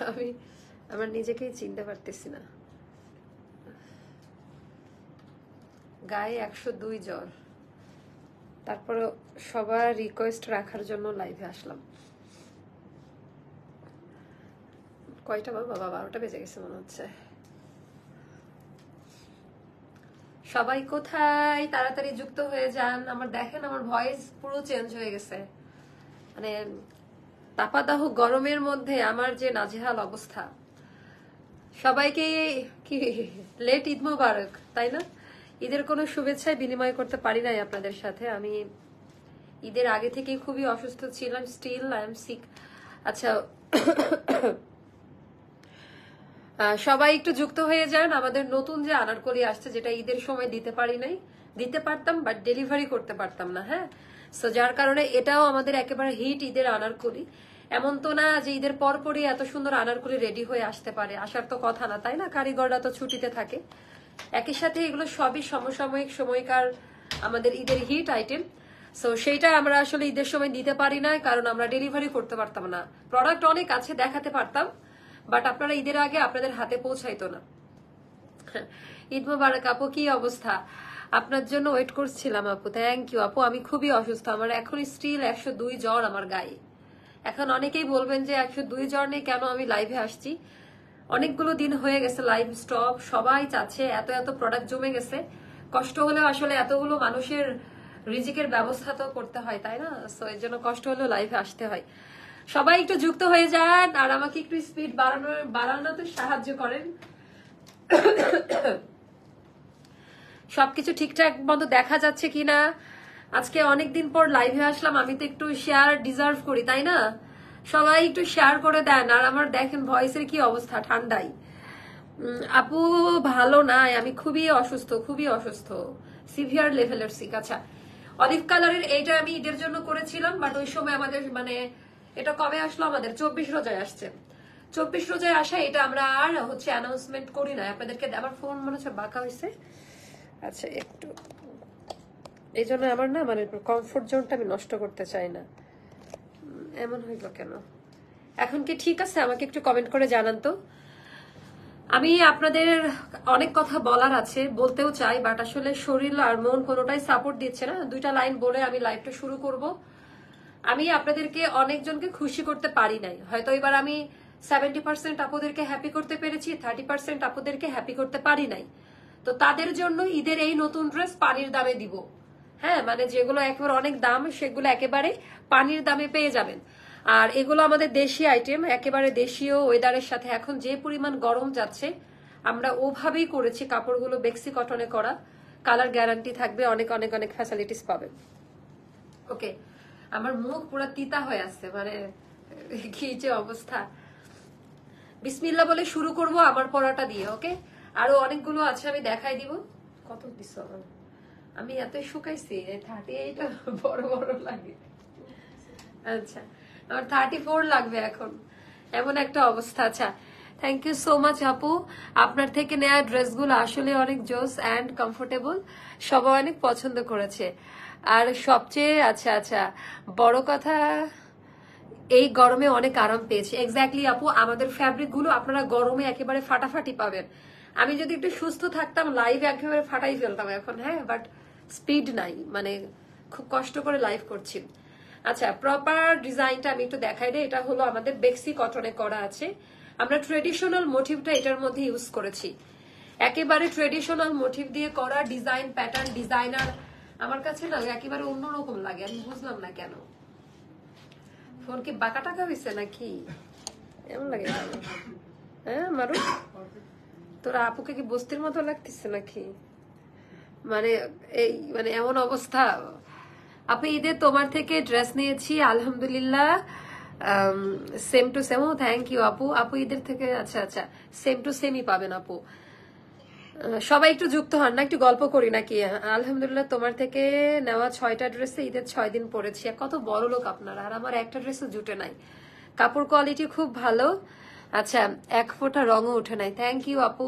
আমি আমার নিজেকেই চিনতে পারতেছি না। গায়ে 102 জ্বর, তারপরে সবার রিকোয়েস্ট রাখার জন্য লাইভে আসলাম। কয়টা বাবা? 12টা বেজে গেছে মনে হচ্ছে। সবাই কোথায়? তাড়াতাড়ি যুক্ত হয়ে যান। আমার দেখেন আমার ভয়েস পুরো চেঞ্জ হয়ে গেছে, মানে তাপাদাহ গরমের মধ্যে আমার যে নাজেহাল অবস্থা। সবাইকে কি লেট ঈদ মোবারক, তাই না? ঈদের কোনো শুভেচ্ছায় বিনিময় করতে পারি নাই আপনাদের সাথে। আমি ঈদের আগে থেকেই খুবই অসুস্থ ছিলাম, স্টিল আই এম সিক। আচ্ছা, সবাই একটু যুক্ত হয়ে যান। আমাদের নতুন যে আনারকলি আসছে, যেটা ঈদের সময় দিতে পারি নাই, দিতে পারতাম বাট ডেলিভারি করতে পারতাম না। হ্যাঁ, সো যার কারণে এটাও আমাদের একেবারে হিট ঈদের আনারকলি। এমন তো না যে ঈদের পরপরই এত সুন্দর আনারকলি রেডি হয়ে আসতে পারে, আসার তো কথা না, তাই না? কারিগররা তো ছুটিতে থাকে। একই সাথে এগুলো সবই সমসাময়িক সময়কার আমাদের ঈদের হিট আইটেম। সো সেইটা আমরা আসলে ঈদের সময় দিতে পারি না, কারণ আমরা ডেলিভারি করতে পারতাম না। প্রোডাক্ট অনেক আছে, দেখাতে পারতাম, বাট আপনারা ঈদের আগে আপনাদের হাতে পৌঁছাইতো না। ঈদ মোবারক আপু, কি অবস্থা? আপনার জন্য ওয়েট করছিলাম আপু। থ্যাংক ইউ আপু। আমি খুবই অসুস্থ, আমার এখন স্টিল 102 জ্বর আমার গায়ে। এখন অনেকেই বলবেন যে 102 জ্বর নেই কেন আমি লাইভে আসছি। অনেকগুলো দিন হয়ে গেছে লাইভ স্টপ, সবাই চাচ্ছে, এত এত প্রোডাক্ট জমে গেছে। কষ্ট হলেও আসলে এতগুলো মানুষের রিজিকের ব্যবস্থা তো করতে হয়, তাই না? সো এর জন্য কষ্ট হলেও লাইভে আসতে হয়। সবাই একটু যুক্ত হয়ে যান আর আমাকে একটু স্পিড বাড়ানোতে সাহায্য করেন। সবকিছু ঠিকঠাক মতো দেখা যাচ্ছে কিনা? আজকে অনেকদিন পর লাইভে আসলাম, আমি তো একটু শেয়ার ডিজার্ভ করি, তাই না? সবাই একটু শেয়ার করে দেন। আর আমার দেখেন ভয়েসের কি অবস্থা, ঠান্ডায়। আপু ভালো নাই, আমি খুবই অসুস্থ, খুবই অসুস্থ, সিভিয়ার লেভেলের সিক। আচ্ছা, অলিভ কালারের এইটা আমি ঈদের জন্য করেছিলাম, বাট ওই সময় আমাদের মানে এটা কবে আসলো? আমাদের 24 রোজায় আসছে। 24 রোজায় আসা এটা আমরা আর হচ্ছে অ্যানাউন্সমেন্ট করি না আপনাদেরকে। আমার ফোন মনে হচ্ছে বাঁকা হয়েছে। আচ্ছা, একটু এই জন্য আমার না মানে কমফোর্ট জোনটা আমি নষ্ট করতে চাই না। এমন হইলো কেন? এখন কি ঠিক আছে? আমাকে একটু কমেন্ট করে জানান তো। আমি আপনাদের অনেক কথা বলার আছে, বলতেও চাই, বাট আসলে শরীর আর মন কোনোটাই সাপোর্ট দিচ্ছে না। দুইটা লাইন বলে আমি লাইভটা শুরু করব। আমি আপনাদেরকে অনেকজনকে খুশি করতে পারি নাই, হয়তো এবার আমি 70% আপুদেরকে হ্যাপি করতে পেরেছি, 30% আপুদেরকে হ্যাপি করতে পারি নাই। তো তাদের জন্য ঈদের এই নতুন ড্রেস পানির দামে দিব। হ্যাঁ, মানে যেগুলো একেবারে অনেক দাম সেগুলো একেবারে পানির দামে পেয়ে যাবেন। আর এগুলো আমাদের দেশি আইটেম, একেবারে দেশীয় ওয়েদারের সাথে। এখন যে পরিমাণ গরম যাচ্ছে, আমরা ওভাবেই করেছি। কাপড়গুলো বেক্সি কটনে করা, কালার গ্যারান্টি থাকবে, অনেক অনেক অনেক ফ্যাসিলিটিস পাবেন। ওকে, আমার মুখ পুরো তিতা হয়ে আছে, মানে কি যে অবস্থা। বিসমিল্লাহ বলে শুরু করব আমার পড়াটা দিয়ে। ওকে, আরো অনেকগুলো আছে, আমি দেখাই দিব। কত দিস আমি এত শুকাইছি, 38 বড় বড় লাগে। আচ্ছা, আমার 34 লাগবে এখন, এমন একটা অবস্থা। আচ্ছা, থ্যাংক ইউ সো মাচ আপু। আপনার থেকে নেওয়া ড্রেসগুলো আসলে অনেক জোস অ্যান্ড কমফোর্টেবল, সবাই অনেক পছন্দ করেছে। আর সবচেয়ে আচ্ছা আচ্ছা বড় কথা, এই গরমে অনেক আরাম পেয়েছি। এক্স্যাক্টলি আপু, আমাদের ফ্যাব্রিক গুলো আপনারা গরমে একেবারে ফাটাফাটি পাবেন। আমি যদি একটু সুস্থ থাকতাম লাইভ একেবারে ফাটাই ফেলতাম এখন। হ্যাঁ, বাট স্পিড নাই, মানে খুব কষ্ট করে লাইভ করছি। আচ্ছা, প্রপার ডিজাইনটা আমি একটু দেখাই দিই। এটা হলো আমাদের বেক্সি কটনে করা আছে। আমরা ট্রেডিশনাল মোটিভটা এটার মধ্যে ইউজ করেছি, একেবারে ট্রেডিশনাল মোটিভ দিয়ে করা। ডিজাইন প্যাটার্ন ডিজাইনার আমার কাছে না একেবারে অন্যরকম লাগে, আমি বুঝলাম না কেন। ফোন কি বাঁকা টাকা হয়েছে নাকি? এমন লাগে হ্যাঁ মারু, তোরা আপুকে কি বস্তির মতো লাগতেছে নাকি? মানে এই মানে এমন অবস্থা। আপু ঈদে তোমার থেকে ড্রেস নিয়েছি আলহামদুলিল্লাহ, same to same. Thank you আপু। আপু ঈদের থেকে আচ্ছা আচ্ছা সেম টু সেমই পাবেন আপু। সবাই একটু যুক্ত হন না, একটু গল্প করি নাকি? আলহামদুলিল্লাহ তোমার থেকে নেওয়া 6টা ড্রেসে ঈদের 6 দিন পরেছি। কত বড় লোক আপনারা, আর আমার একটা ড্রেসও জুটে নাই। কাপড় কোয়ালিটি খুব ভালো। আচ্ছা, এক ফোঁটা রঙও উঠে নাই। থ্যাংক ইউ আপু।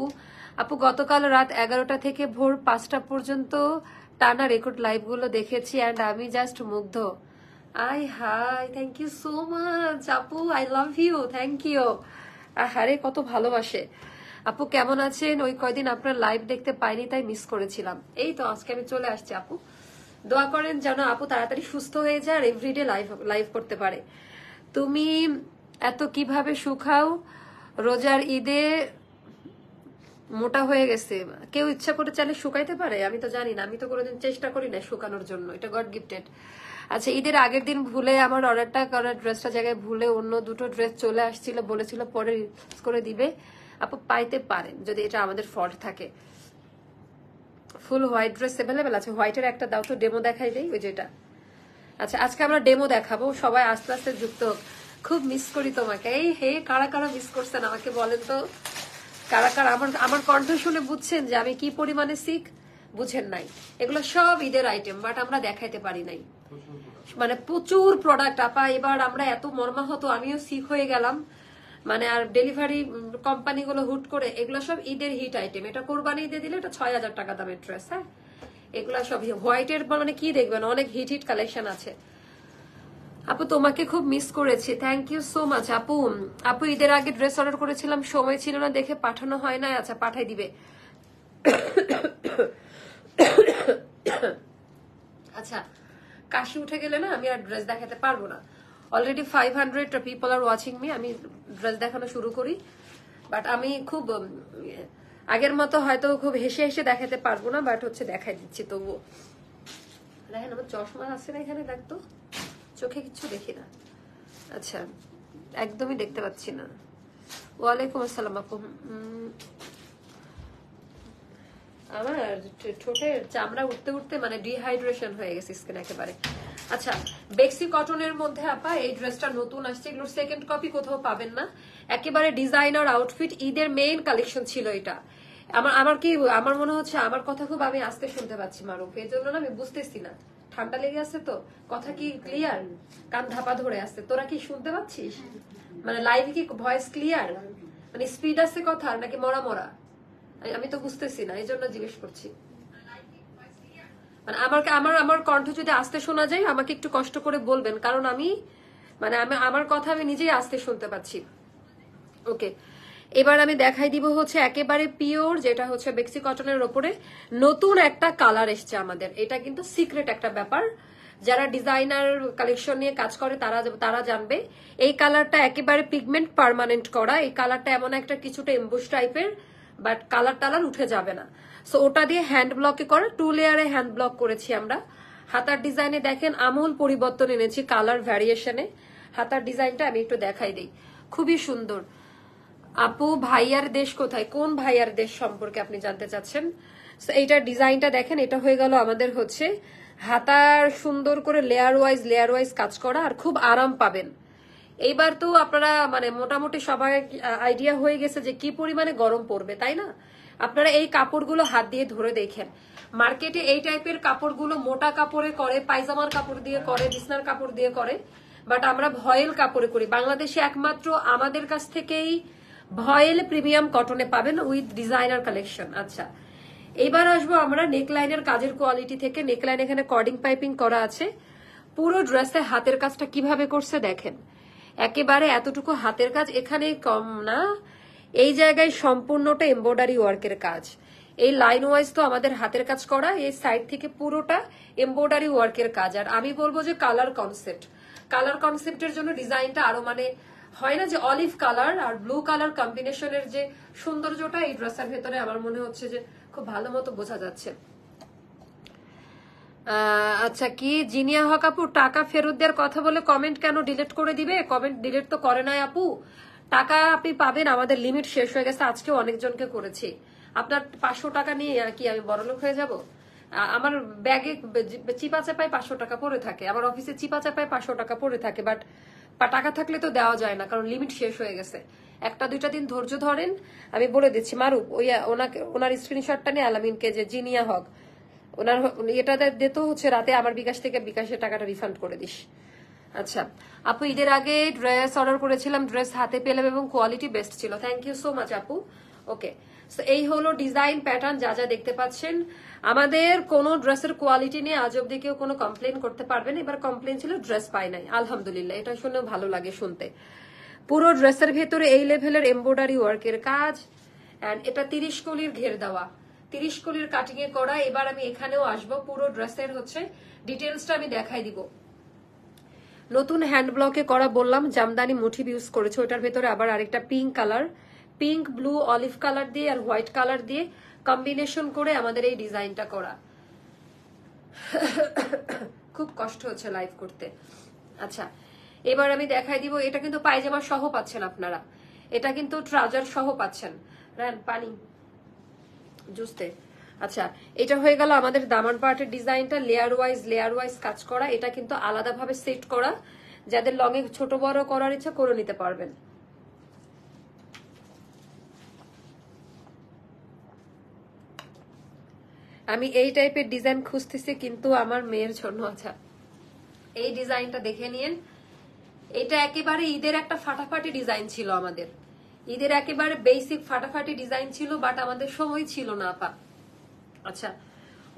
আপু গতকাল রাত 11টা থেকে ভোর 5টা পর্যন্ত টানা রেকর্ড লাইভ গুলো দেখেছি অ্যান্ড আমি জাস্ট মুগ্ধ। I hi, thank you so much আপু, I love you, thank you. আহারে কত ভালোবাসে। আপু কেমন আছেন? ওই কয়দিন আপনার লাইভ দেখতে পাইনি, তাই মিস করেছিলাম। এই তো আজকে আমি চলে আসছি আপু। দোয়া করেন যেন আপু তাড়াতাড়ি সুস্থ হয়ে যায় আর এভরিডে লাইভ করতে পারে। তুমি এত কিভাবে শুকাও? রোজার ঈদে মোটা হয়ে গেছে। কেউ ইচ্ছা করে চাইলে শুকাইতে পারে? আমি তো জানি না, আমি তো কোনোদিন চেষ্টা করি না শুকানোর জন্য, এটা গড গিফটেড। আচ্ছা, ঈদের আগের দিন ভুলে আমার অর্ডারটা করার ড্রেসটা জায়গায় ভুলে অন্য দুটো ড্রেস চলে আসছিল, বলেছিল পরে রিপ্লেস করে দিবে। আপু পাইতে পারেন যদি এটা আমাদের ফল্ট থাকে। ফুল হোয়াইট ড্রেস অ্যাভেলেবেল আছে? হোয়াইটের একটা দাও তো, ডেমো দেখাই দেই ওই যেটা। আচ্ছা, আজকে আমরা ডেমো দেখাবো, সবাই আস্তে আস্তে যুক্ত হোক। খুব মিস করি তোমাকে। এই হে, কারা কারা মিস করছেন আমাকে বলেন তো? কারা কারা আমার কণ্ঠ শুনে বুঝছেন যে আমি কি পরিমাণে সিক? বুঝেন নাই। এগুলো সব ঈদের আইটেম, বাট আমরা দেখাইতে পারি নাই। মানে প্রচুর প্রোডাক্ট আপা, এবার আমরা এত মর্মাহত, আমিও সিক হয়ে গেলাম। মানে আর ডেলিভারি কোম্পানিগুলো হুট করে, এগুলো সব ঈদের হিট আইটেম। এটা কোরবানি দিয়ে দিলে এটা ৬,০০০ টাকা দামের ড্রেস। হ্যাঁ, এগুলা সব হোয়াইটের, মানে কি দেখবেন, অনেক হিট হিট কালেকশন আছে। আপু তোমাকে খুব মিস করেছি। থ্যাংক ইউ সো মাচ আপু। আপু ঈদের আগে ড্রেস অর্ডার করেছিলাম, সময় ছিল না দেখে পাঠানো হয় না। আচ্ছা, পাঠাই দিবে। আচ্ছা, কাশি উঠে গেলে না আমি আর ড্রেস দেখাতে পারবো না। Already 500 people are watching me. আমি ড্রেস দেখানো শুরু করি, বাট আমি খুব আগের মতো হয়তো খুব হেসে হেসে দেখাতে পারবো না, বাট হচ্ছে দেখাই দিচ্ছি তবুও। দেখেন আমার চশমা আছে না এখানে, দেখতো চোখে কিচ্ছু দেখি না। আচ্ছা, একদমই দেখতে পাচ্ছি না। ওয়ালাইকুম আসসালাম আপু। আমার ঠোঁটের চামড়া উঠতে উঠতে মানে ডিহাইড্রেশন হয়ে গেছে স্কিন একেবারে। আচ্ছা, বেক্সি কটনের মধ্যে আপা এই ড্রেসটা নতুন আসছে, এগুলোর সেকেন্ড কপি কোথাও পাবেন না। একেবারে ডিজাইনার আউটফিট, ঈদের মেইন কালেকশন ছিল এটা। আমার মনে হচ্ছে আমার কথা খুব আমি আস্তে শুনতে পাচ্ছি মারুফ, এই জন্য না আমি বুঝতেছি না। ঠান্ডা লেগে আছে তো, কথা কি ক্লিয়ার? কান ধাপা ধরে আছে, তোরা কি শুনতে পাচ্ছিস? মানে লাইভে কি ভয়েস ক্লিয়ার? মানে স্পিড আছে কথা নাকি মরা মরা? আমি তো বুঝতেছি না, এই জন্য জিজ্ঞেস করছি। মানে আমার কণ্ঠ যদি আস্তে শোনা যায় আমাকে একটু কষ্ট করে বলবেন, কারণ আমার কথা আমি নিজেই আস্তে শুনতে পাচ্ছি। ওকে, এবার আমি দেখাই দিব হচ্ছে একেবারে পিওর, যেটা হচ্ছে বেক্সি কটনের ওপরে নতুন একটা কালার এসছে আমাদের। এটা কিন্তু সিক্রেট একটা ব্যাপার, যারা ডিজাইনার কালেকশন নিয়ে কাজ করে তারা জানবে। এই কালারটা একেবারে পিগমেন্ট পার্মানেন্ট করা। এই কালারটা এমন একটা কিছুটা এমবুশ টাইপের, বাট কালার টালার উঠে যাবে না। সো ওটা দিয়ে হ্যান্ড ব্লকে করা, 2 লেয়ারে হ্যান্ড ব্লক করেছি আমরা। হাতার ডিজাইনে দেখেন আমূল পরিবর্তন এনেছি কালার ভ্যারিয়েশনে। হাতার ডিজাইনটা আমি একটু দেখাই দিই, খুবই সুন্দর। আপু ভাইয়ার দেশ কোথায়? কোন ভাইয়ার দেশ সম্পর্কে আপনি জানতে চাচ্ছেন? এইটার ডিজাইনটা দেখেন, এটা হয়ে গেল আমাদের হচ্ছে হাতার সুন্দর করে লেয়ার ওয়াইজ কাজ করা, আর খুব আরাম পাবেন। এইবার তো আপনারা মানে মোটামুটি সবাই আইডিয়া হয়ে গেছে যে কি পরিমাণে গরম পড়বে, তাই না? আপনারা এই কাপড়গুলো হাত দিয়ে ধরে দেখেন। মার্কেটে এই টাইপের কাপড়গুলো মোটা কাপড়ে করে, পায়জামার কাপড় দিয়ে করে, বিছনার কাপড় দিয়ে করে, বাট আমরা ভয়েল কাপড়ে করি। বাংলাদেশে একমাত্র আমাদের কাছ থেকেই ভয়েল প্রিমিয়াম কটনে পাবেন উইথ ডিজাইনার কালেকশন। আচ্ছা, এইবার আসবো আমরা নেকলাইনের কাজের কোয়ালিটি থেকে। নেকলাইন এখানে কর্ডিং পাইপিং করা আছে। পুরো ড্রেসে হাতের কাজটা কিভাবে করছে দেখেন, একেবারে এতটুকু হাতের কাজ এখানে কম না, এই জায়গায় সম্পূর্ণটা এমব্রয়ডারি ওয়ার্কের কাজ। এই লাইন ওয়াইজ তো আমাদের হাতের কাজ করা, এই সাইড থেকে পুরোটা এমব্রয়ডারি ওয়ার্কের কাজ। আর আমি বলবো যে কালার কনসেপ্টের জন্য ডিজাইনটা আরো মানে হয় না যে অলিভ কালার আর ব্লু কালার কম্বিনেশনের যে সৌন্দর্যটা এই ড্রেসের ভেতরে আমার মনে হচ্ছে যে খুব ভালো মতো বোঝা যাচ্ছে। আচ্ছা, কি জিনিয়া হক আপু টাকা ফেরত দেওয়ার কথা বলে কমেন্ট কেন ডিলিট করে দিবে? কমেন্ট ডিলিট তো করে নাই আপু, টাকা আপনি পাবেন। আমাদের লিমিট শেষ হয়ে গেছে, আজকেও অনেকজনকে করেছি। আপনার 500 টাকা নিয়ে কি আমি বড়লোক হয়ে যাব? আমার ব্যাগে চিপা চাপায় 500 টাকা পড়ে থাকে, আমার অফিসে চিপা চাপায় 500 টাকা পড়ে থাকে, বাট টাকা থাকলে তো দেওয়া যায় না, কারণ লিমিট শেষ হয়ে গেছে। 1-2 দিন ধৈর্য ধরেন, আমি বলে দিচ্ছি। মারুফ ওনার স্ক্রিনশটটা নিয়ে আলামিনকে, যে জিনিয়া হক ওনার এটা দিতে হচ্ছে রাতে আমার বিকাশের টাকাটা রিফান্ড করে দিস। আচ্ছা আপু, ঈদের আগে ড্রেস অর্ডার করেছিলাম, ড্রেস হাতে পেলাম এবং কোয়ালিটি বেস্ট ছিল। থ্যাংক ইউ সো মাচ আপু। ওকে, এই হলো ডিজাইন প্যাটার্ন যা যা দেখতে পাচ্ছেন। আমাদের কোনো ড্রেসের কোয়ালিটি নিয়ে আজ অব্দি কেউ কোনো কমপ্লেন করতে পারবেন। এবার কমপ্লেন ছিল ড্রেস পাই নাই, আলহামদুলিল্লাহ, এটা শুনেও ভালো লাগে শুনতে। পুরো ড্রেসের ভেতরে এই লেভেলের এমব্রয়ডারি ওয়ার্কের কাজ, এন্ড এটা 30 কলির ঘের দেওয়া, 30 কলির কাটিং এ করা। এবার আমি এখানেও আসবো, পুরো ড্রেসের হচ্ছে ডিটেলসটা আমি দেখাই দিব। নতুন হ্যান্ড ব্লকে করা বললাম, জামদানি মোটিভ ইউজ করেছে। ওটার ভেতরে আবার আরেকটা pink colour, pink blue olive colour দিয়ে আর হোয়াইট কালার দিয়ে কম্বিনেশন করে আমাদের এই ডিজাইনটা করা। খুব কষ্ট হচ্ছে লাইভ করতে। আচ্ছা, এবার আমি দেখাই দিব, এটা কিন্তু পায়জামা সহ পাচ্ছেন আপনারা, এটা কিন্তু ট্রাউজার সহ পাচ্ছেন। রান পানি জুসতে। আচ্ছা, এটা হয়ে গেল আমাদের দামান পার্টের ডিজাইনটা, লেয়ার ওয়াইজ কাজ করা। এটা কিন্তু আলাদাভাবে সেট করা, যাদের লং এ ছোট বড় করার ইচ্ছা করে নিতে পারবেন। আমি এই টাইপের ডিজাইন খুঁজতেছি কিন্তু আমার মেয়ের জন্য। আচ্ছা, এই ডিজাইনটা দেখে নিন। এটা একেবারে ঈদের একটা ফাটাফাটি ডিজাইন ছিল আমাদের, ঈদের একেবারে বেসিক ফাটাফাটি ডিজাইন ছিল, বাট আমাদের সময় ছিল না আপা। আচ্ছা,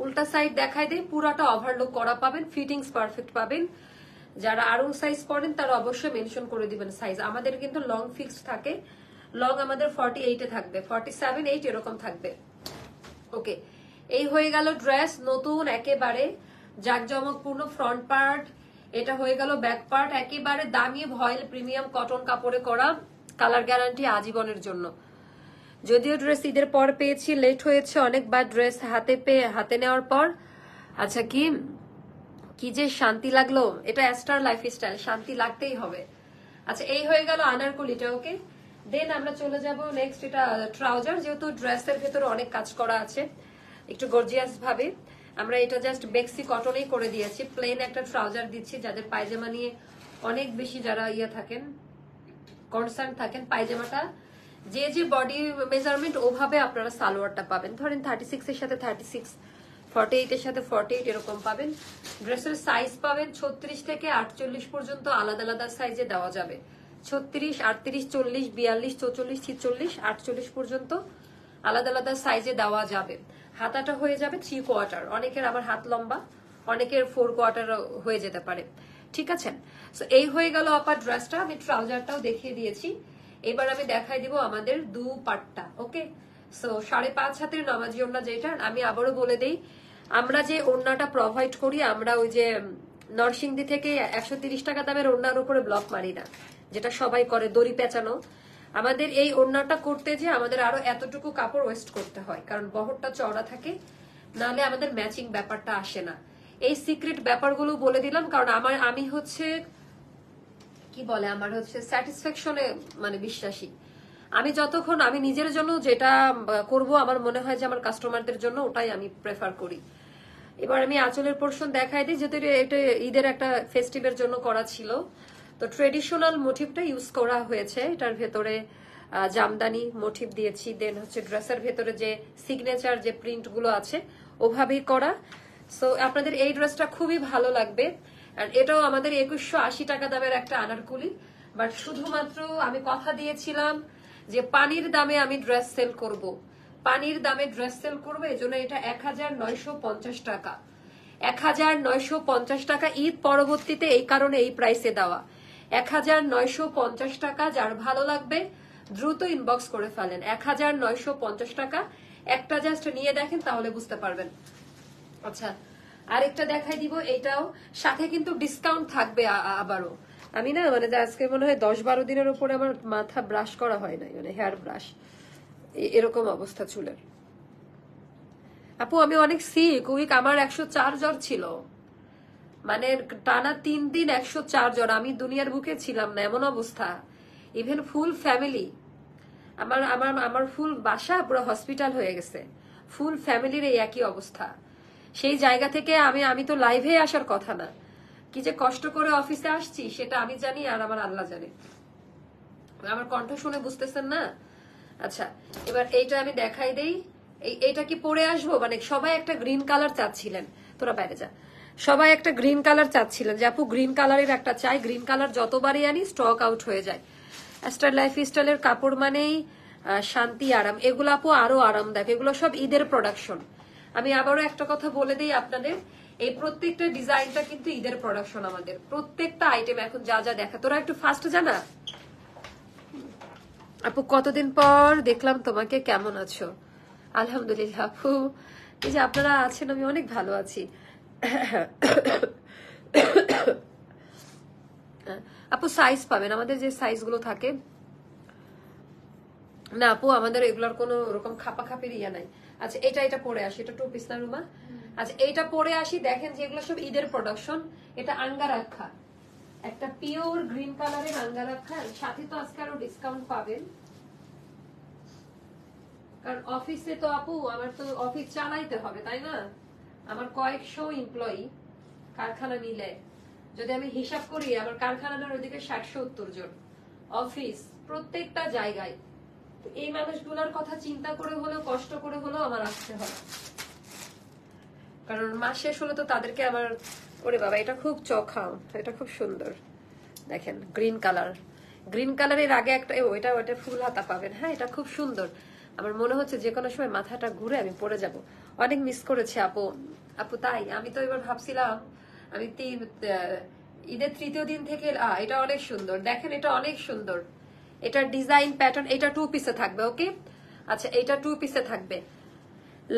উল্টা সাইড দেখাই দেই, পুরাটা ওভারলুক করা পাবেন, ফিটিংস পারফেক্ট পাবেন। যারা আরো সাইজ পড়েন তারা অবশ্যই মেনশন করে দিবেন সাইজ। আমাদের কিন্তু লং ফিক্সড থাকে, লং আমাদের 48 এ থাকবে, 47, 8 এরকম থাকবে। ওকে, এই হয়ে গেল ড্রেস নতুন একেবারে জাঁকজমকপূর্ণ ফ্রন্ট পার্ট। এটা হয়ে গেল ব্যাক পার্ট, একেবারে দামি ভয়েল প্রিমিয়াম কটন কাপড়ে করা, কালার গ্যারান্টি আজীবনের জন্য। যদিও ড্রেস ঈদের পর পেয়েছি, লেট হয়েছে অনেকবার ড্রেস হাতে নেওয়ার পর। আচ্ছা, কি যে শান্তি লাগলো, এটা স্টার লাইফস্টাইল, শান্তি লাগতেই হবে। আচ্ছা, এই হয়ে গেল আনারকলিটা। ওকে, দেন আমরা চলে যাব নেক্সট, এটা ট্রাউজার। যেহেতু ড্রেসের ভেতরে অনেক কাজ করা আছে একটু গর্জিয়াস ভাবে, আমরা এটা জাস্ট বেক্সি কটনেই করে দিয়েছি। প্লেন একটা ট্রাউজার দিচ্ছি, যাদের পায়জামা নিয়ে অনেক বেশি যারা থাকেন, কনসার্ন থাকেন, পায়জামাটা যে বডি মেজারমেন্ট ওভাবে আপনারা সালোয়ারটা পাবেন। ধরেন 36 এর সাথে 36, 48 এর সাথে 48 এরকম পাবেন। ড্রেসের সাইজ পাবেন 36 থেকে 48 পর্যন্ত, আলাদা আলাদা সাইজে দেওয়া যাবে। 36, 38, 40, 42, 44, 46, 48 পর্যন্ত আলাদা আলাদা সাইজে দেওয়া যাবে। হাতাটা হয়ে যাবে 3 কোয়ার্টার, অনেকের আবার হাত লম্বা, অনেকের 4 কোয়ার্টার হয়ে যেতে পারে। ঠিক আছে, সো এই হয়ে গেল আপার ড্রেসটা। আমি ট্রাউজারটাও দেখিয়ে দিয়েছি, এবার আমি দেখাই দিব আমাদের দু পাটটা। ওকে, সো 5.5 হাতের নামাজি ওড়না, যেটা আমি আবারও বলে দেই, আমরা যে ওড়নাটা প্রোভাইড করি, আমরা ওই যে নরসিংদী থেকে 130 টাকা দামের ওড়নার উপরে ব্লক মারি না, যেটা সবাই করে দড়ি পেঁচানো। আমাদের এই ওড়নাটা করতে যে আমাদের আরো এতটুকু কাপড় ওয়েস্ট করতে হয়, কারণ বহরটা চওড়া থাকে, নাহলে আমাদের ম্যাচিং ব্যাপারটা আসে না। এই সিক্রেট ব্যাপারগুলো বলে দিলাম, কারণ আমি হচ্ছে কি বলে, আমার হচ্ছে স্যাটিসফ্যাকশনে মানে বিশ্বাসী। আমি যতক্ষণ আমি নিজের জন্য যেটা করব, আমার মনে হয় যে আমার কাস্টমারদের জন্য ওটাই আমি প্রেফার করি। এবার আমি আঁচলের পোর্শন দেখাই দিই, যেহেতু এটা ঈদের একটা ফেস্টিভের জন্য করা ছিল, তো ট্রেডিশনাল মোটিভটা ইউজ করা হয়েছে। এটার ভেতরে জামদানি মোটিভ দিয়েছি, দেন হচ্ছে ড্রেসের ভেতরে যে সিগনেচার যে প্রিন্ট গুলো আছে ওভাবেই করা। সো আপনাদের এই ড্রেসটা খুবই ভালো লাগবে। আর এটাও আমাদের 2180 টাকা দামের একটা আনারকুলি, বাট শুধুমাত্র আমি কথা দিয়েছিলাম যে পানির দামে আমি ড্রেস সেল করব, পানির দামে ড্রেস সেল করবো, এজন্য এটা 1950 টাকা, 1950 টাকা। ঈদ পরবর্তীতে এই কারণে এই প্রাইসে দেওয়া 1950 টাকা। যার ভালো লাগবে দ্রুত ইনবক্স করে ফেলেন। 1950 টাকা, একটা জাস্ট নিয়ে দেখেন তাহলে বুঝতে পারবেন। আচ্ছা, আরেকটা দেখাই দিব, এটাও সাথে কিন্তু ডিসকাউন্ট থাকবে আবারও। আমি না মানে আজকে মনে হয় 10-12 দিনের উপরে আমার মাথা ব্রাশ করা হয় নাই, মানে হেয়ার ব্রাশ, এরকম অবস্থা চুলের। আপু আমি অনেক সিক, উইক, আমার 104 জ্বর ছিল, মানে টানা 3 দিন 104 জ্বর। আমি দুনিয়ার বুকে ছিলাম না, এমন অবস্থা। ইভেন ফুল ফ্যামিলি, আমার ফুল বাসা পুরো হসপিটাল হয়ে গেছে, ফুল ফ্যামিলির এই একই অবস্থা। সেই জায়গা থেকে আমি তো লাইভে আসার কথা না, কি যে কষ্ট করে অফিসে আসছি সেটা আমি জানি আর আমার আল্লাহ জানে। আমার কণ্ঠ শুনে বুঝতেছেন না? আচ্ছা, এবার এইটা আমি দেখাই দেই। এইটা কি পরে আসবো, মানে সবাই একটা গ্রিন কালার চাচ্ছিলেন, তোরা বাইরে যা, সবাই একটা গ্রিন কালার চাচ্ছিলেন যে আপু গ্রিন কালারের একটা চাই। গ্রিন কালার যতবারই আনি স্টক আউট হয়ে যায়। স্টার লাইফ স্টাইলের কাপড় মানেই শান্তি, আরাম, এগুলো আপু আরো আরামদায়ক, এগুলো সব ঈদের প্রোডাকশন। আমি আবারও একটা কথা বলে দিই আপনাদের, এই প্রত্যেকটা ডিজাইনটা কিন্তু ঈদের প্রোডাকশন। আমাদের প্রত্যেকটা আইটেম এখন যা যা দেখা, তোরা একটু ফাস্ট জানা, আপু কতদিন পর দেখলাম তোমাকে, কেমন আছো? আলহামদুলিল্লাহ আপু, এই যে আপনারা আছেন আমি অনেক ভালো আছি। আপু সাইজ পাবেন আমাদের যে সাইজ গুলো থাকে না আপু, আমাদের এগুলোর কোনো ওরকম খাপাখাপির ইয়ে নাই। আচ্ছা এটা পরে আসি, এটা 2 পিস না রুমা? আচ্ছা এইটা পরে আসি, দেখেন যে এগুলো সব ঈদের প্রোডাকশন। এটা আঙ্গারাক্ষা, একটা পিওর গ্রিন কালারের আঙ্গারাক্ষা, সাথে তো আজকে আরো ডিসকাউন্ট পাবেন, কারণ অফিসে তো আপু আমার তো অফিস চালাইতে হবে তাই না, আমার কয়েকশো এমপ্লয়ি কারখানা মিলে, যদি আমি হিসাব করি আমার কারখানাটার ওইদিকে 60-70 জন, অফিস প্রত্যেকটা জায়গায়। তো এই মানুষগুলোর কথা চিন্তা করে হলেও কষ্ট করে হলেও আমার আসতে হয়, কারণ মাস শেষ হলে তো তাদেরকে আমার, ওরে বাবা এটা খুব চখাও, এটা খুব সুন্দর দেখেন গ্রিন কালার। গ্রিন কালারের আগে একটা ওইটা ফুল হাতা পাবেন। হ্যাঁ এটা খুব সুন্দর, আমার মনে হচ্ছে যে কোনো সময় মাথাটা ঘুরে আমি পড়ে যাব। অনেক মিস করেছি আপু। আপু তাই আমি তো এবার ভাবছিলাম আমি ঈদের 3য় দিন থেকে এটা অনেক সুন্দর, দেখেন এটা অনেক সুন্দর, এটা ডিজাইন প্যাটার্ন, এটা 2 পিসে থাকবে। ওকে আচ্ছা এটা 2 পিসে থাকবে।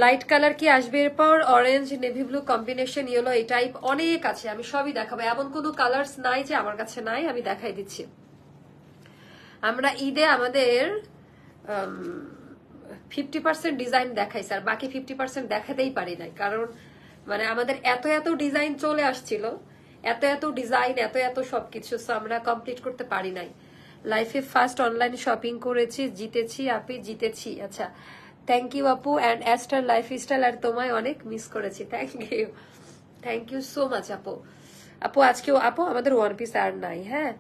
লাইট কালার কি আসবে এরপর? Orange, navy blue combination, yellow, এই টাইপ অনেক আছে, আমি সবই দেখাবো। এমন কোনো কালার্স নাই যে আমার কাছে নাই, আমি দেখাই দিচ্ছি। আমরা ঈদে আমাদের 50% ডিজাইন দেখাইছি, আর বাকি 50% দেখাতেই পারি নাই, কারণ মানে আমাদের এত এত ডিজাইন চলে আসছিল, এত এত ডিজাইন, এত এত সবকিছু, আমরা কমপ্লিট করতে পারি নাই। লাইফে ফার্স্ট অনলাইন শপিং করেছি, জিতেছি আপি, জিতেছি। আচ্ছা থ্যাংক ইউ আপু, অ্যান্ড অ্যাস্টার লাইফস্টাইল আর তোমায় অনেক মিস করেছি। থ্যাংক ইউ সো মাচ আপু। আপু আজকেও আপু আমাদের 1 পিস আর নাই। হ্যাঁ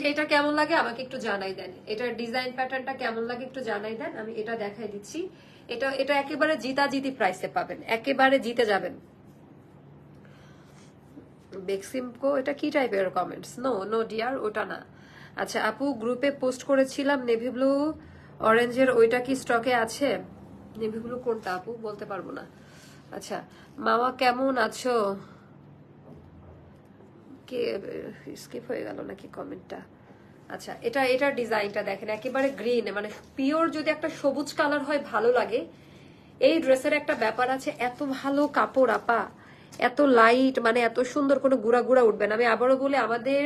এটা কেমন লাগে আমাকে একটু জানাই দেন, এটার ডিজাইন প্যাটার্নটা কেমন লাগে একটু জানাই দেন, আমি এটা দেখাই দিচ্ছি। এটা একেবারে জিতাজিতি প্রাইসে পাবেন, একেবারে জিতে যাবেন। বেক্সিমকো এটা কি টাইপের কমেন্টস? নো ডিয়ার ওটা না। আচ্ছা আপু গ্রুপে পোস্ট করেছিলাম নেভি ব্লু অরেঞ্জের, ওইটা কি স্টকে আছে? নেভি ব্লু কোনটা আপু বলতে পারবো না। আচ্ছা মামা কেমন আছো? কে স্কিপ হয়ে গেল নাকি কমেন্টটা? আচ্ছা এটার ডিজাইনটা দেখেন, একেবারে গ্রিন, মানে পিওর যদি একটা সবুজ কালার হয় ভালো লাগে। এই ড্রেসের একটা ব্যাপার আছে, এত ভালো কাপড় আপা, এত লাইট, মানে এত সুন্দর, কোনো গুড়া গুড়া উঠবে না। আমি আবারও বলি আমাদের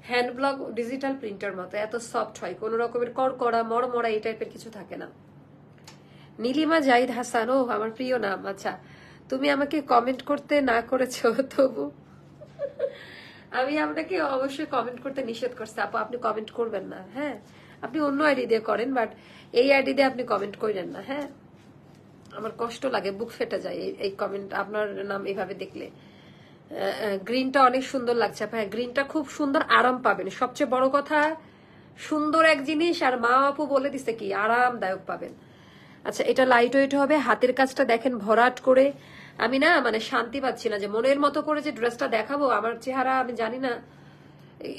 হ্যান্ড ব্লক ডিজিটাল প্রিন্টার মতো এত সফট হয়, কোন রকমের কড়কড়া মড়মড়া এই টাইপের কিছু থাকে না। নীলিমা জাহিদ হাসান, ও আমার প্রিয় নাম। আচ্ছা তুমি আমাকে কমেন্ট করতে না করেছো তবু আমি আপনাকে অবশ্যই কমেন্ট করতে নিষেধ করছি আপু, আপনি কমেন্ট করবেন না। হ্যাঁ আপনি অন্য আইডি দিয়ে করেন, বাট এই আইডি দিয়ে আপনি কমেন্ট করেন না। হ্যাঁ আমার কষ্ট লাগে, বুক ফেটে যায় এই কমেন্ট আপনার নাম এইভাবে দেখলে। গ্রিনটা অনেক সুন্দর লাগছে আপা, হ্যাঁ গ্রিনটা খুব সুন্দর, আরাম পাবেন, সবচেয়ে বড় কথা সুন্দর এক জিনিস, আর মা আপু বলে দিছে কি আরামদায়ক পাবেন। আচ্ছা এটা লাইট ওয়েট হবে, হাতের কাজটা দেখেন ভরাট করে, আমি না মানে শান্তি পাচ্ছি না যে মনের মতো করে যে ড্রেসটা দেখাবো। আমার চেহারা আমি জানি না,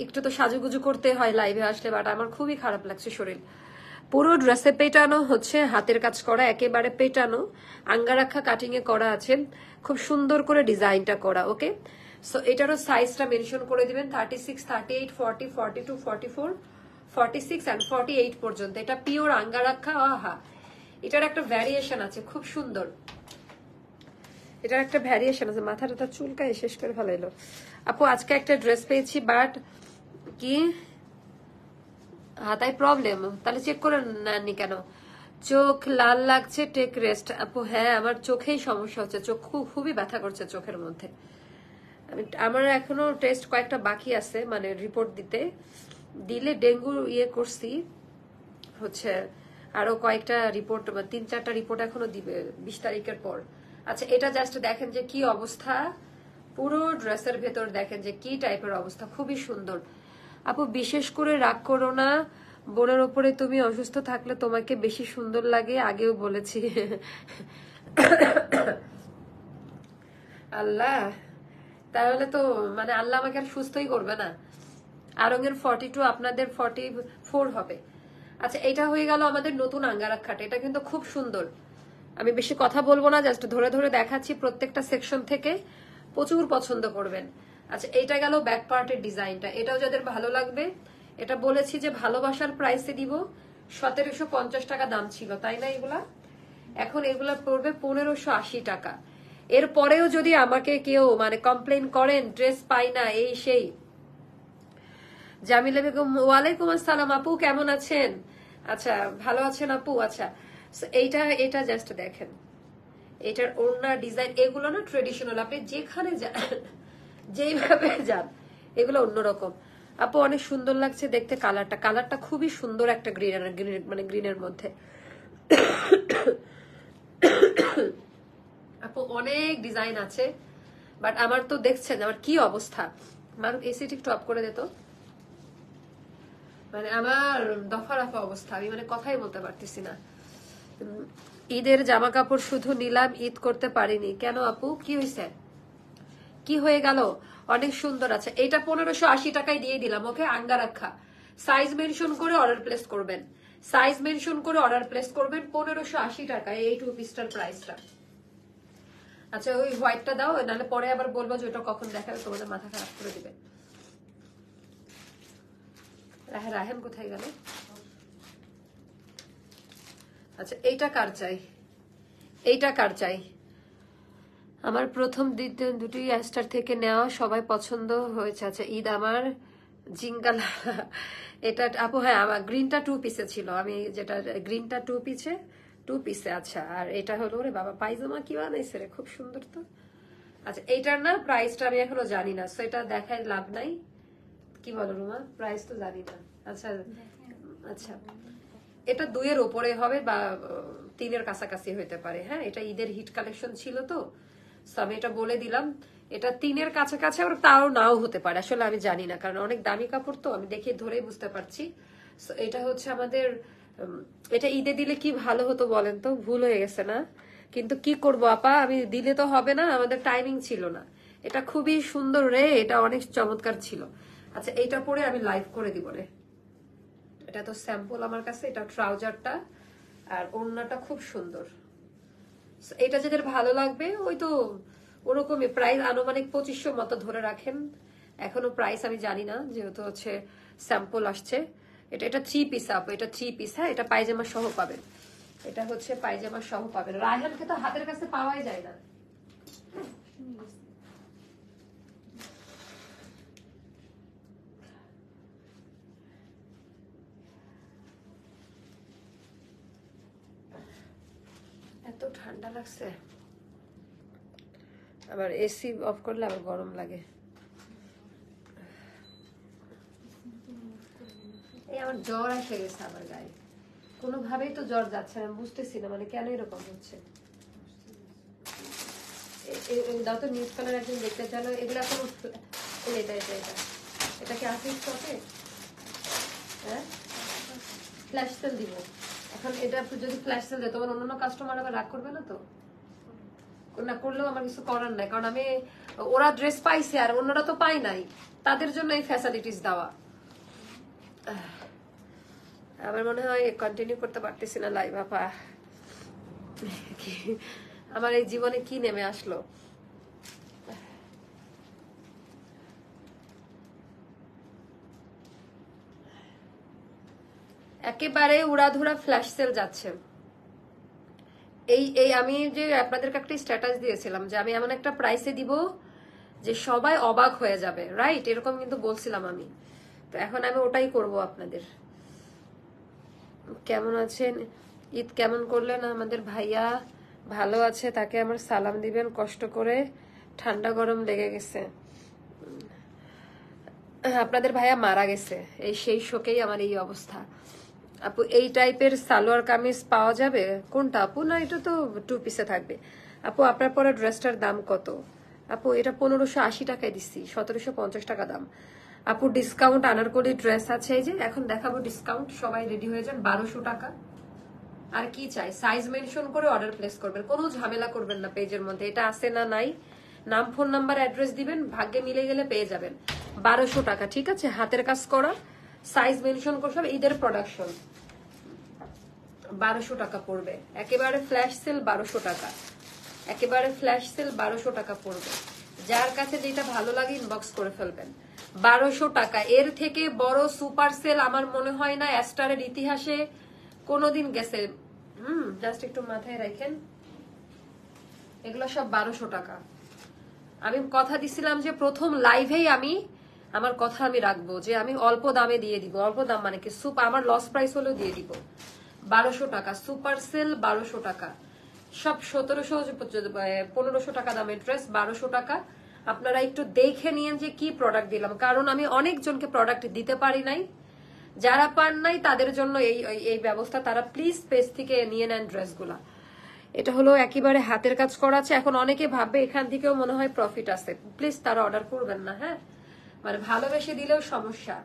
একটু তো সাজুগুজু করতে হয় লাইভে আসলে, বাট আমার খুবই খারাপ লাগছে শরীর। পুরো ড্রেসে পেটানো হচ্ছে, হাতের কাজ করা, একেবারে পেটানো, আঙ্গারাক্ষা কাটিং এ করা আছে, খুব সুন্দর করে ডিজাইনটা করা। ওকে সো এটারও সাইজটা মেনশন করে দিবেন, 36, 38, 40, 42, 44, 46 এন্ড 48 পর্যন্ত। এটা পিওর আঙ্গারাক্ষা। আহা এটার একটা ভ্যারিয়েশন আছে খুব সুন্দর, এটার একটা ভ্যারিয়েশন আছে। মাথাটা চুলকায় শেষ করে ফেলাইলো আপু। আজকে একটা ড্রেস পেয়েছি, বাট কি হাতায় প্রবলেম, তাহলে চেক করে নেননি কেন? চোখ লাল লাগছে, টেক রেস্ট। আপু হ্যাঁ আমার চোখেই সমস্যা হচ্ছে, চোখ খুবই ব্যথা করছে চোখের মধ্যে। আমার এখনো টেস্ট কয়েকটা বাকি আছে, মানে রিপোর্ট দিলে ডেঙ্গু ইয়ে করছি হচ্ছে, আরো কয়েকটা রিপোর্ট, 3-4টা রিপোর্ট এখনো দিবে 20 তারিখের পর। আচ্ছা এটা জাস্ট দেখেন যে কি অবস্থা, পুরো ড্রেসের ভেতর দেখেন যে কি টাইপের অবস্থা, খুবই সুন্দর। আপু বিশেষ করে রাগ করো না, বোনের ওপরে তুমি অসুস্থ থাকলে তোমাকে বেশি সুন্দর লাগে, আগেও বলেছি। আল্লাহ, তাহলে তো মানে আল্লাহ আমাকে আর সুস্থই করবে না। আরঙের 42, আপনাদের 44 হবে। আচ্ছা এটা হয়ে গেল আমাদের নতুন আঙ্গারাক্ষাটা, এটা কিন্তু খুব সুন্দর। আমি বেশি কথা বলবো না, জাস্ট ধরে ধরে দেখাচ্ছি প্রত্যেকটা সেকশন থেকে, প্রচুর পছন্দ করবেন। আচ্ছা এইটা গেল ব্যাক পার্টের ডিজাইনটা, এটাও যাদের ভালো লাগবে এটা বলেছি যে ভালোবাসার প্রাইসে দিব, 1750 টাকা দাম ছিল, তাই না? এগুলা এখন এগুলা পড়বে 1580 টাকা। এরপরেও যদি আমাকে কেউ মানে কমপ্লেন করেন ড্রেস পাই না এই সেই। জামিলা বেগম, ওয়ালাইকুম আসসালাম আপু, কেমন আছেন? আচ্ছা, ভালো আছেন আপু? আচ্ছা, এটা জাস্ট দেখেন, এটার ওড়না ডিজাইন এগুলো না ট্রেডিশনাল, আপনি যেখানে যান যেইভাবে যান এগুলো অন্যরকম। আপু অনেক সুন্দর লাগছে দেখতে, কালারটা খুবই সুন্দর, একটা গ্রিন মানে গ্রিনের মধ্যে। আপু অনেক ডিজাইন আছে, বাট আমার তো দেখছেন আমার কি অবস্থা। মারুফ এসিটি একটু অফ করে দিত, মানে আমার দফা রফা অবস্থা, আমি মানে কথাই বলতে পারতেছি না। ঈদের জামা কাপড় শুধু নিলাম, ঈদ করতে পারিনি কেন আপু? কি হয়েছে, কি হয়ে গেল? অনেক সুন্দর আছে, এটা 1580 টাকায় দিয়ে দিলাম। ওকে, আঙ্গা রাখা, সাইজ মেনশন করে অর্ডার প্লেস করবেন, সাইজ মেনশন করে অর্ডার প্লেস করবেন। 1580 টাকায় এই 2 পিসটার প্রাইসটা। আচ্ছা, ওই হোয়াইটটা দাও, নাহলে পরে আবার বলবো যে ওটা কখন দেখাবে, তোমাদের মাথা খারাপ করে দিবে। রাহেন কোথায় গেল? আচ্ছা, এইটা কার চাই? এইটা কার চাই? আমার প্রথম দুটি অ্যাস্টার থেকে নেওয়া, সবাই পছন্দ হয়েছে। আচ্ছা, ঈদ আমার জিঙ্গাল এটা আপু, হ্যাঁ আমার গ্রিনটা 2 পিসে ছিল, আমি যেটা গ্রিনটা 2 পিসে। আচ্ছা, আর এটা হলো রে বাবা পায়জামা কি বানাইছে রে, খুব সুন্দর তো। আচ্ছা, এইটার না প্রাইসটা আমি এখনো জানি না, সো এটা দেখায় লাভ নাই। কি বলো রুমা, প্রাইস তো জানি না। আচ্ছা আচ্ছা, এটা 2-এর উপরে হবে বা 3-এর কাছাকাছি হইতে পারে। হ্যাঁ, এটা ঈদের হিট কালেকশন ছিল তো, আমি এটা বলে দিলাম। এটা 3-এর কাছাকাছি, আর তাও নাও হতে পারে, আসলে আমি জানি না, কারণ অনেক দামি কাপড় তো, আমি দেখে ধরেই বুঝতে পারছি। এটা হচ্ছে আমাদের, এটা ঈদে দিলে কি ভালো হতো বলেন তো, ভুল হয়ে গেছে না? কিন্তু কি করব আপা, আমি দিলে তো হবে না, আমাদের টাইমিং ছিল না। এটা খুবই সুন্দর রে, এটা অনেক চমৎকার ছিল। আচ্ছা, এইটা পরে আমি লাইভ করে দিব রে। এটা তো স্যাম্পল আমার কাছে, এটা ট্রাউজারটা, আর ওড়নাটা খুব সুন্দর। এটা যাদের ভালো লাগবে, ওই তো ওরকমই প্রাইস, আনুমানিক 2500 মতো ধরে রাখেন। এখনো প্রাইস আমি জানি না, যেহেতু হচ্ছে স্যাম্পল আসছে। এটা 3 পিস আপু, এটা 3 পিস। হ্যাঁ, এটা পায়জামা সহ পাবেন, এটা হচ্ছে পায়জামা সহ পাবেন। রায়হানকে তো হাতের কাছে পাওয়াই যায় না। এত ঠান্ডা লাগছে, আবার এসি অফ করলে আবার গরম লাগে। এই আমার জ্বর এসে গেছে আমার গায়ে, কোনোভাবেই তো জ্বর যাচ্ছে না, বুঝতেছি না মানে কেন এরকম হচ্ছে। দাও তো নিউজ কালার একদিন দেখতে চালো, এগুলা কোনো এটা এটা এটা এটা কি আছে স্টকে? হ্যাঁ, ফ্ল্যাশ সেল দিব এখন। এটা যদি ফ্ল্যাশ সেল দেয়, তোমার অন্যান্য কাস্টমার আবার রাগ করবে না তো? না করলেও আমার কিছু করার নাই, কারণ আমি, ওরা ড্রেস পাইছে আর অন্যরা তো পাই নাই, তাদের জন্য এই ফ্যাসিলিটিস দেওয়া। আমার মনে হয় কন্টিনিউ করতে পারতেছি না লাইভ আপা, আমার এই জীবনে কি নেমে আসলো। একেবারে উড়াধুরা ফ্ল্যাশ সেল যাচ্ছে। এই আমি যে আপনাদেরকে একটা স্ট্যাটাস দিয়েছিলাম যে আমি এমন একটা প্রাইসে দিব যে সবাই অবাক হয়ে যাবে, রাইট? এরকম কিন্তু বলছিলাম আমি, তো এখন আমি ওটাই করব আপনাদের। কেমন আছেন? ঈদ কেমন করলেন? আমাদের ভাইয়া ভালো আছে, তাকে আমার সালাম দিবেন, কষ্ট করে ঠান্ডা গরম লেগে গেছে। আপনাদের ভাইয়া মারা গেছে, এই সেই শোকেই আমার এই অবস্থা। আপু এই টাইপের সালোয়ার কামিজ পাওয়া যাবে? কোনটা আপু? না এটা তো 2 পিসে থাকবে। আপু আপনার পরা ড্রেসটার দাম কত? আপু এটা 1580 টাকায় দিচ্ছি, 1750 টাকা দাম। আপু ডিসকাউন্ট আনারকলি ড্রেস আছে, এই যে এখন দেখাবো ডিসকাউন্ট, সবাই রেডি হয়ে যান। 1200 টাকা। আর কি চাই? সাইজ মেনশন করে অর্ডার প্লেস করবেন, কোনো ঝামেলা করবেন না পেজের মধ্যে, এটা আছে না নাই, নাম ফোন নাম্বার অ্যাড্রেস দিবেন, ভাগ্যে মিলে গেলে পেয়ে যাবেন। 1200 টাকা, ঠিক আছে? হাতের কাজ করা, সাইজ মেনশন করে, সব ঈদের প্রোডাকশন। 1200 টাকা পড়বে, একেবারে ফ্ল্যাশ সেল 1200 টাকা, একেবারে ফ্ল্যাশ সেল 1200 টাকা পড়বে। যার কাছে যেটা ভালো লাগে ইনবক্স করে ফেলবেন। 1200 টাকা। এর থেকে বড় সুপার সেল আমার মনে হয় না অ্যাস্টারের ইতিহাসে কোনোদিন গেছে। জাস্ট একটু মাথায় রাখেন, এগুলো সব 1200 টাকা। আমি কথা দিছিলাম যে প্রথম লাইভেই আমি আমার কথা আমি রাখবো, যে আমি অল্প দামে দিয়ে দিব। অল্প দাম মানে কি, আমার লস প্রাইস হলেও দিয়ে দিব। 1200 টাকা সুপার সেল, 1200 টাকা। সব 1500 টাকা দামের ড্রেস 1200 টাকা। আপনারা একটু দেখে নিয়েন যে কি প্রোডাক্ট দিলাম, কারণ আমি অনেকজনকে প্রোডাক্ট দিতে পারি নাই। যারা পান নাই তাদের জন্য এই ব্যবস্থা। তারা প্লিজ পেজ থেকে নিয়ে নেন ড্রেসগুলা। এটা হলো একেবারে হাতের কাজ করা আছে। এখন অনেকে ভাববে এখান থেকেও মনে হয় প্রফিট আছে, প্লিজ তারা অর্ডার করবেন না। হ্যাঁ, মানে ভালোবেসে দিলেও সমস্যা।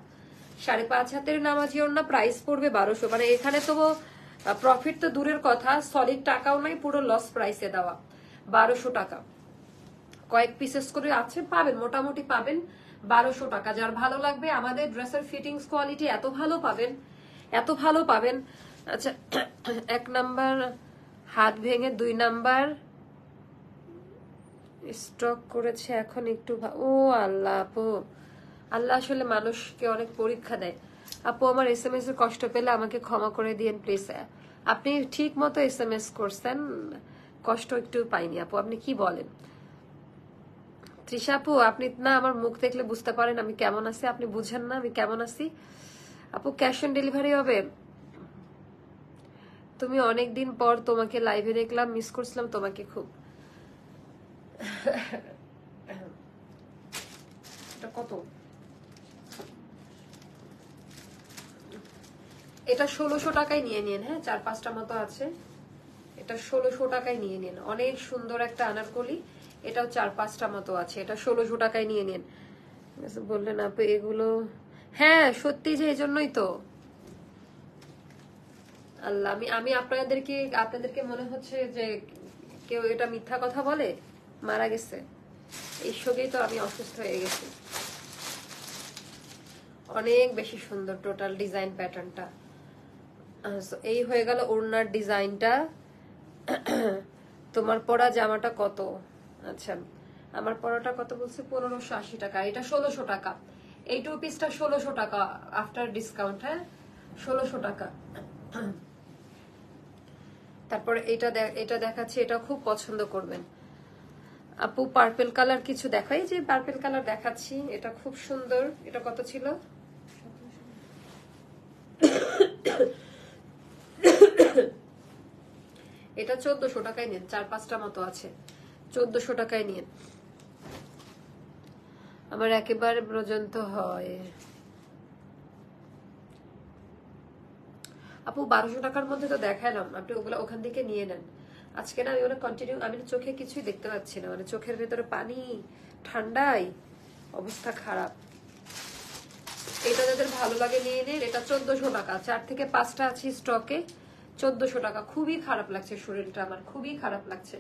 5.5 হাতের নামাজি ওড়না প্রাইস পড়বে 1200। মানে এখানে তো প্রফিট তো দূরের কথা, সলিড টাকাও নাই, পুরো লস প্রাইসে দেওয়া। 1200 টাকা কয়েক পিসেস করে আছে, পাবেন, মোটামুটি পাবেন 1200 টাকা। যার ভালো লাগবে, আমাদের ড্রেসের ফিটিংস কোয়ালিটি এত ভালো পাবেন, এত ভালো পাবেন। আচ্ছা, 1 নাম্বার হাত ভেঙে, 2 নাম্বার স্টক করেছে এখন একটু। ও আল্লাহ আপু, আল্লাহ আসলে মানুষকে অনেক পরীক্ষা দেয়। আপু আমার SMS এর কষ্ট পেলে আমাকে ক্ষমা করে দিয়েন প্লিজ। আপনি ঠিক মতো SMS করছেন, কষ্ট একটু পাইনি আপু। আপনি কি বলেন তৃষা আপু? আপনি না আমার মুখ দেখলে বুঝতে পারেন আমি কেমন আছি, আপনি বুঝেন না আমি কেমন আছি। আপু ক্যাশ অন ডেলিভারি হবে? তুমি অনেকদিন পর তোমাকে লাইভে দেখলাম, মিস করছিলাম তোমাকে খুব। এটা কত? এটা 1600 টাকায় নিয়ে নিন। হ্যাঁ, 4-5টা মতো আছে। এটা 1600 টাকায় নিয়ে নিন। অনেক সুন্দর একটা আনারকলি, এটাও 4-5টা মতো আছে। এটা 1600 টাকায় নিয়ে নিন। বললেন আপু এগুলো, হ্যাঁ সত্যি, যে এই জন্যই তো আল্লাহ, আমি আপনাদেরকে মনে হচ্ছে যে কেউ এটা মিথ্যা কথা বলে, মারা গেছে। এই শোকেই তো আমি অসুস্থ হয়ে গেছি। অনেক বেশি সুন্দর টোটাল ডিজাইন প্যাটার্নটা। এই হয়ে গেল ওড়নার ডিজাইনটা। তোমার পরা জামাটা কত? আচ্ছা, আমার পরাটা কত বলছে? 1580 টাকা। এটা 1600 টাকা। এই টু পিসটা 1600 টাকা আফটার ডিসকাউন্ট। হ্যাঁ, 1600 টাকা। তারপর এটা দেখাচ্ছি, এটা খুব পছন্দ করবেন আপু। পার্পল কালার কিছু দেখাই, যে পার্পল কালার দেখাচ্ছি, এটা খুব সুন্দর। এটা কত ছিল? এটা 1400 টাকায় নিন, 4-5টা মতো আছে। 1400 টাকায় নিন। আমার একেবারে পর্যন্ত হয় আপু। 1200 টাকার মধ্যে তো দেখালাম, আপনি ওগুলো ওখান থেকে নিয়ে নেন। আজকে না আমি ওরা কন্টিনিউ, আমি চোখে কিছুই দেখতে পাচ্ছি না, মানে চোখের ভেতরে পানি, ঠান্ডায় অবস্থা খারাপ। এটা যাদের ভালো লাগে নিয়ে নিন। এটা 1400 টাকা, 4 থেকে 5টা আছে স্টকে। 1400 টাকা। খুবই খারাপ লাগছে শরীরটা আমার, খুবই খারাপ লাগছে।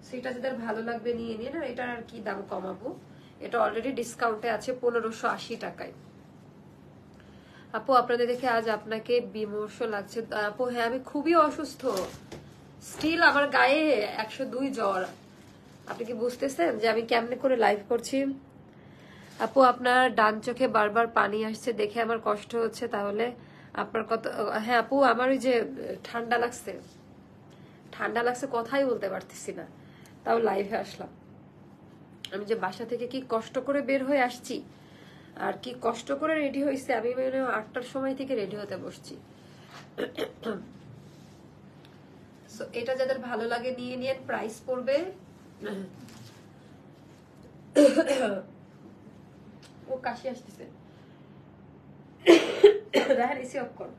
সেটা যাদের ভালো লাগবে নিয়ে নিন। আর এটার আর কি দাম কমাবো, এটা অলরেডি ডিসকাউন্টে আছে 1580 টাকায়। আপু আপনাদের দেখে আজ আপনাকে বিমর্ষ লাগছে। আপু হ্যাঁ, আমি খুবই অসুস্থ, স্টিল আমার গায়ে 102 জ্বর। আপনি কি বুঝতেছেন যে আমি কেমনে করে লাইভ করছি? আপু আপনার ডান চোখে বারবার পানি আসছে দেখে আমার কষ্ট হচ্ছে। তাহলে আপনার কত? হ্যাঁ আপু, আমার ওই যে ঠান্ডা লাগছে, কথাই বলতে পারতেছি না, তাও লাইভে আসলাম। আমি যে বাসা থেকে কি কষ্ট করে বের হয়ে আসছি, আর কি কষ্ট করে রেডি হয়েছে। আমি 8টার সময় থেকে রেডি হতে বসছি। এটা যাদের ভালো লাগে নিয়ে নিন, প্রাইস পড়বে। ও কাশি আসতেছে, দেখেন এসি অফ কর।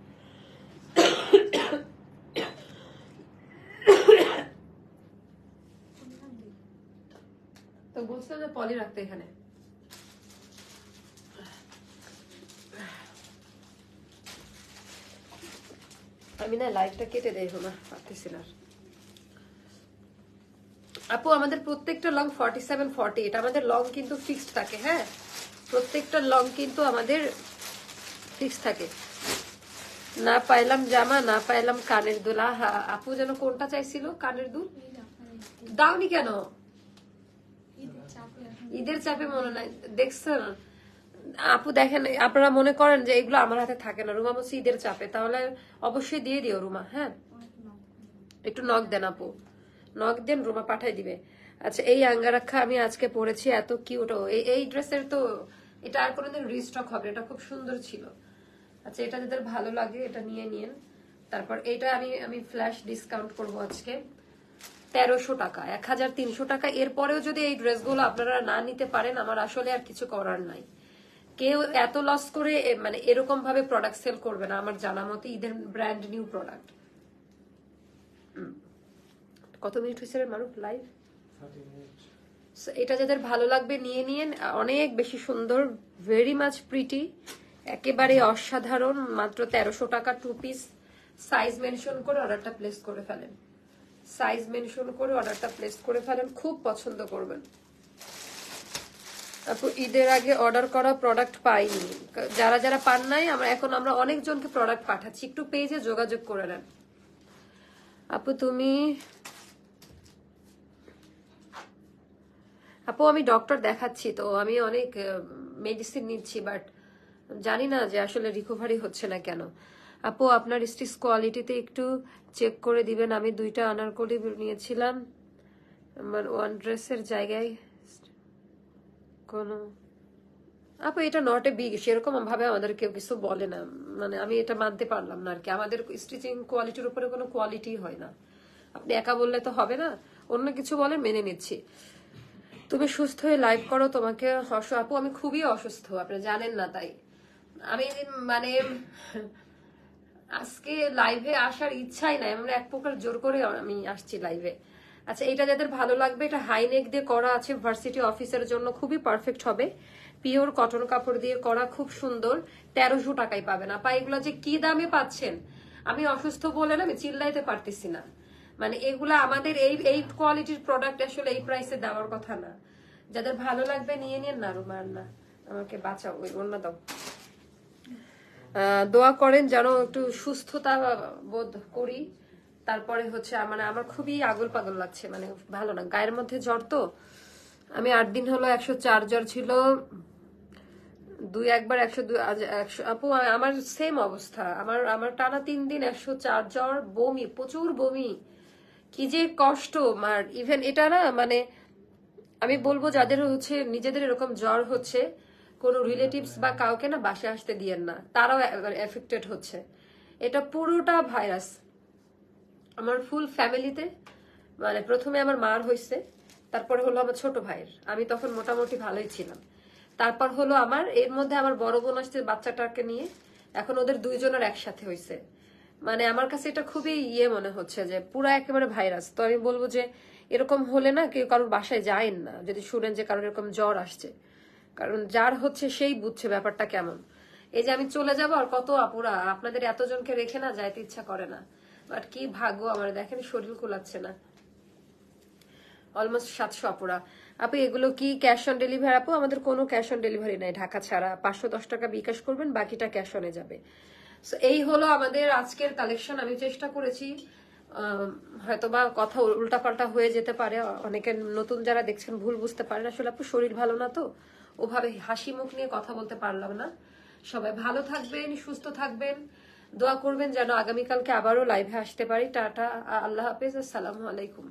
তো বলছিলাম যে পলি রাখতে এখানে। আমি না লাইভটা কেটে দেই না, পারতেছি না। আপু আমাদের প্রত্যেকটা লং 47-40, এটা আমাদের লং কিন্তু ফিক্সড থাকে। হ্যাঁ, প্রত্যেকটা লং কিন্তু আমাদের ফিক্সড থাকে। না পাইলাম জামা, না পাইলাম কানের দুল। আপু যেন কোনটা চাইছিল? কানের দুল দাওনি কেন? ঈদের চাপে মনে নাই, দেখছেন? আপু দেখেন, আপনারা মনে করেন যে এগুলো আমার হাতে থাকে না, রুমা বলছে ঈদের চাপে, তাহলে অবশ্যই দিয়ে দিও রুমা। হ্যাঁ, একটু নক দেন আপু, নক দেন, রুমা পাঠাই দিবে। আচ্ছা, এই আঙ্গারাক্ষা আমি আজকে পরেছি, এত কিউট। এই ড্রেসের তো এটা আর কোনোদিন রিস্টক হবে, এটা খুব সুন্দর ছিল। আচ্ছা, এটা যাদের ভালো লাগে এটা নিয়ে নিন। তারপর এটা আমি ফ্ল্যাশ ডিসকাউন্ট করব আজকে 1300 টাকা, 1300 টাকা। এরপরেও যদি এই ড্রেসগুলো আপনারা না নিতে পারেন, আমার আসলে আর কিছু করার নাই। কেউ এত লস করে মানে এরকম ভাবে প্রোডাক্ট সেল করবে না আমার জানা মতে, ঈদের ব্র্যান্ড নিউ প্রোডাক্ট। কত মিনিট হয়েছে মারুফ লাইভ? এটা যাদের ভালো লাগবে নিয়ে নিন, অনেক বেশি সুন্দর, ভেরি মাচ প্রিটি, একেবারে অসাধারণ, মাত্র 1300 টাকা 2 পিস। সাইজ মেনশন করে অর্ডারটা প্লেস করে ফেলেন, সাইজ মেনশন করে অর্ডারটা প্লেস করে ফেলেন, খুব পছন্দ করবেন। তারপর ঈদের আগে অর্ডার করা প্রোডাক্ট পাইনি, যারা যারা পান নাই আমরা অনেকজনকে প্রোডাক্ট পাঠাচ্ছি, একটু পেজে যোগাযোগ করে নেন। আপু আমি ডক্টর দেখাচ্ছি, তো আমি অনেক মেডিসিন নিচ্ছি, বাট জানি না যে আসলে রিকভারি হচ্ছে না কেন। আপু আপনার স্টিচ কোয়ালিটিতে একটু চেক করে দিবেন, আমি 2টা আনারকলি নিয়েছিলাম, আমার ওয়ান ড্রেসের জায়গায় কোনো। আপু এটা নট এ বিগ, সেরকম ভাবে আমাদের কেউ কিছু বলে না, মানে আমি এটা মানতে পারলাম না আর কি। আমাদের স্টিচিং কোয়ালিটির উপরে কোনো কোয়ালিটি হয় না, আপনি একা বললে তো হবে না, অন্য কিছু বলে মেনে নিচ্ছি। তুমি সুস্থ হয়ে লাইভ করো, তোমাকে আপু আমি খুবই অসুস্থ, আপনি জানেন না, তাই আমি মানে আজকে লাইভে আসার ইচ্ছাই নাই, আমরা এক প্রকার জোর করে আমি আসছি লাইভে। আচ্ছা, এটা যাদের ভালো লাগবে, এটা হাই নেক দিয়ে করা আছে, ভার্সিটি অফিসের জন্য খুবই পারফেক্ট হবে, পিওর কটন কাপড় দিয়ে করা, খুব সুন্দর, 1300 টাকায় পাবেন। আপা এগুলো যে কি দামে পাচ্ছেন, আমি অসুস্থ বলে না আমি চিল্লাইতে পারতেছি না, মানে এগুলা আমাদের এই কোয়ালিটির প্রোডাক্ট আসলে এই প্রাইসে দেওয়ার কথা না। যাদের ভালো লাগবে নিয়ে নিন না, রুমার না, আমাকে বাঁচাও, ওই অন্য দাও। দোয়া করেন যেন একটু সুস্থতা বোধ করি। তারপরে হচ্ছে মানে আমার খুবই আগল পাগল লাগছে, মানে ভালো না, গায়ের মধ্যে জ্বর তো। আমি 8 দিন হলো 104 জ্বর ছিল, একবার 102, 100। আপু আমার সেম অবস্থা, আমার টানা 3 দিন 104 জ্বর, বমি, প্রচুর বমি, কি যে কষ্ট। আর ইভেন এটা না মানে আমি বলবো যাদের হচ্ছে নিজেদের এরকম জ্বর হচ্ছে, কোনো রিলেটিভস বা কাউকে না বাসায় আসতে দিয়েন না, তারাও এফেক্টেড হচ্ছে। এটা পুরোটা ভাইরাস আমার ফুল ফ্যামিলিতে, মানে প্রথমে আমার মার হয়েছে, তারপরে হলো আমার ছোট ভাইয়ের, আমি তখন মোটামুটি ভালোই ছিলাম, তারপর হলো আমার, এর মধ্যে আমার বড় বোন আসছে বাচ্চাটাকে নিয়ে, এখন ওদের 2 জনের একসাথে হয়েছে। মানে আমার কাছে এটা খুবই মনে হচ্ছে যে পুরা একেবারে ভাইরাস। তো আমি বলবো যে এরকম হলে না কেউ কারোর বাসায় যায়েন না, যদি শুনেন যে কারোর এরকম জ্বর আসছে, কারণ যার হচ্ছে সেই বুঝছে ব্যাপারটা কেমন। এই যে আমি চলে যাব আর কত আপুরা, আপনাদের এতজনকে রেখে না যাইতে ইচ্ছা করে না, বাট কি ভাগ্য আমার, দেখেন শরীর কুলাচ্ছে না। অলমোস্ট 700 আপুরা। আপু এগুলো কি ক্যাশ অন ডেলিভারি? আপু আমাদের কোনো ক্যাশ অন ডেলিভারি নাই, ঢাকা ছাড়া। 510 টাকা বিকাশ করবেন, বাকিটা ক্যাশ অনে যাবে। সো এই হলো আমাদের আজকের কালেকশন। আমি চেষ্টা করেছি, হয়তোবা কথা উল্টাপাল্টা হয়ে যেতে পারে, অনেকে নতুন যারা দেখছেন ভুল বুঝতে পারেন, আসলে আপু শরীর ভালো না তো ওভাবে হাসি মুখ নিয়ে কথা বলতে পারলাম না। সবাই ভালো থাকবেন, সুস্থ থাকবেন, দোয়া করবেন যেন আগামীকালকে আবারও লাইভে আসতে পারি। টাটা, আল্লাহ হাফেজ, আসসালামু আলাইকুম।